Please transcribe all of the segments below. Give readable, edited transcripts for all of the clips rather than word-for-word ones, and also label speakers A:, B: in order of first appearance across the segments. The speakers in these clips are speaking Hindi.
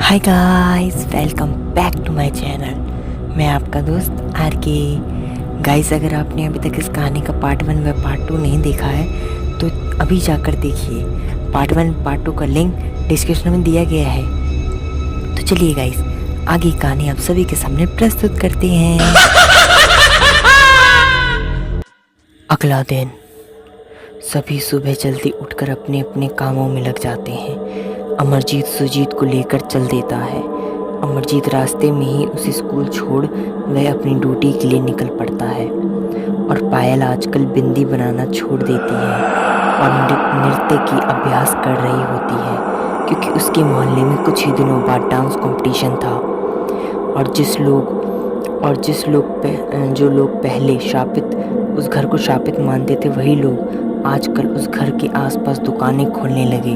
A: Hi guys, welcome back to my channel. मैं आपका दोस्त आर के। गाइस, अगर आपने अभी तक इस कहानी का पार्ट 1 व पार्ट 2 नहीं देखा है तो अभी जाकर देखिए। पार्ट 1 पार्ट 2 का लिंक डिस्क्रिप्शन में दिया गया है। तो चलिए गाइस, आगे कहानी आप सभी के सामने प्रस्तुत करते हैं। अगला दिन सभी सुबह जल्दी उठकर अपने अपने कामों में लग जाते हैं। अमरजीत सुजीत को लेकर चल देता है। अमरजीत रास्ते में ही उसे स्कूल छोड़ वह अपनी ड्यूटी के लिए निकल पड़ता है। और पायल आजकल बिंदी बनाना छोड़ देती है और नृत्य की अभ्यास कर रही होती है, क्योंकि उसके मोहल्ले में कुछ ही दिनों बाद डांस कंपटीशन था। और जो लोग पहले उस घर को शापित मानते थे, वही लोग आजकल उस घर के आसपास दुकानें खोलने लगे,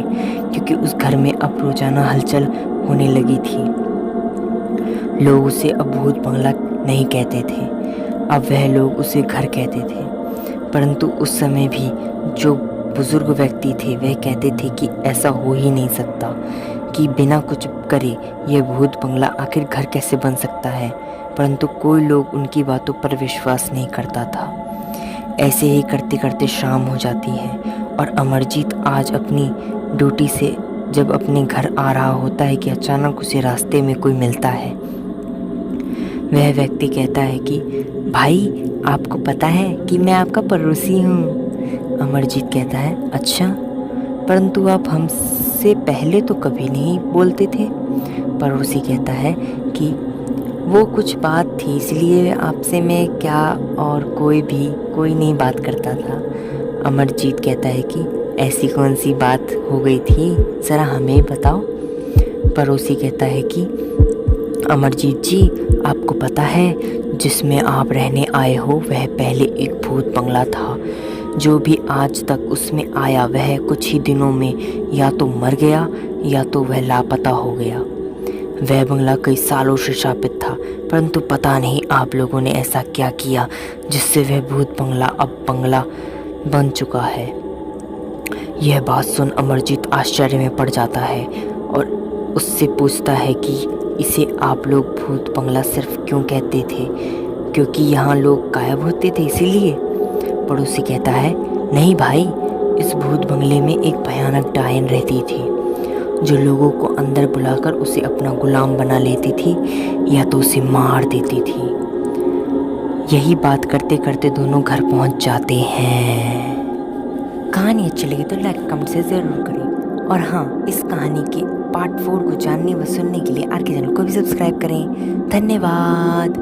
A: क्योंकि उस घर में अब रोजाना हलचल होने लगी थी। लोग उसे अब भूत बंगला नहीं कहते थे, अब वह लोग उसे घर कहते थे। परंतु उस समय भी जो बुजुर्ग व्यक्ति थे वह कहते थे कि ऐसा हो ही नहीं सकता, कि बिना कुछ करे यह भूत बंगला आखिर घर कैसे बन सकता है। परंतु कोई लोग उनकी बातों पर विश्वास नहीं करता था। ऐसे ही करते करते शाम हो जाती है और अमरजीत आज अपनी ड्यूटी से जब अपने घर आ रहा होता है कि अचानक उसे रास्ते में कोई मिलता है। वह व्यक्ति कहता है कि भाई, आपको पता है कि मैं आपका पड़ोसी हूँ। अमरजीत कहता है, अच्छा, परंतु आप हमसे पहले तो कभी नहीं बोलते थे। पड़ोसी कहता है कि वो कुछ बात थी, इसलिए आपसे मैं क्या और कोई नहीं बात करता था। अमरजीत कहता है कि ऐसी कौन सी बात हो गई थी, ज़रा हमें बताओ। पड़ोसी कहता है कि अमरजीत जी, आपको पता है जिसमें आप रहने आए हो वह पहले एक भूत बंगला था। जो भी आज तक उसमें आया वह कुछ ही दिनों में या तो मर गया या तो वह लापता हो गया। वह बंगला कई सालों से शापित था, परंतु पता नहीं आप लोगों ने ऐसा क्या किया जिससे वह भूत बंगला अब बंगला बन चुका है। यह बात सुन अमरजीत आश्चर्य में पड़ जाता है और उससे पूछता है कि इसे आप लोग भूत बंगला सिर्फ क्यों कहते थे, क्योंकि यहाँ लोग गायब होते थे इसीलिए। पड़ोसी कहता है, नहीं भाई, इस भूत बंगले में एक भयानक डायन रहती थी, जो लोगों को अंदर बुलाकर उसे अपना गुलाम बना लेती थी या तो उसे मार देती थी। यही बात करते करते दोनों घर पहुंच जाते हैं। कहानी अच्छी लगी तो लाइक कमेंट से ज़रूर करें, और हाँ, इस कहानी के पार्ट 4 को जानने व सुनने के लिए आर के चैनल को भी सब्सक्राइब करें। धन्यवाद।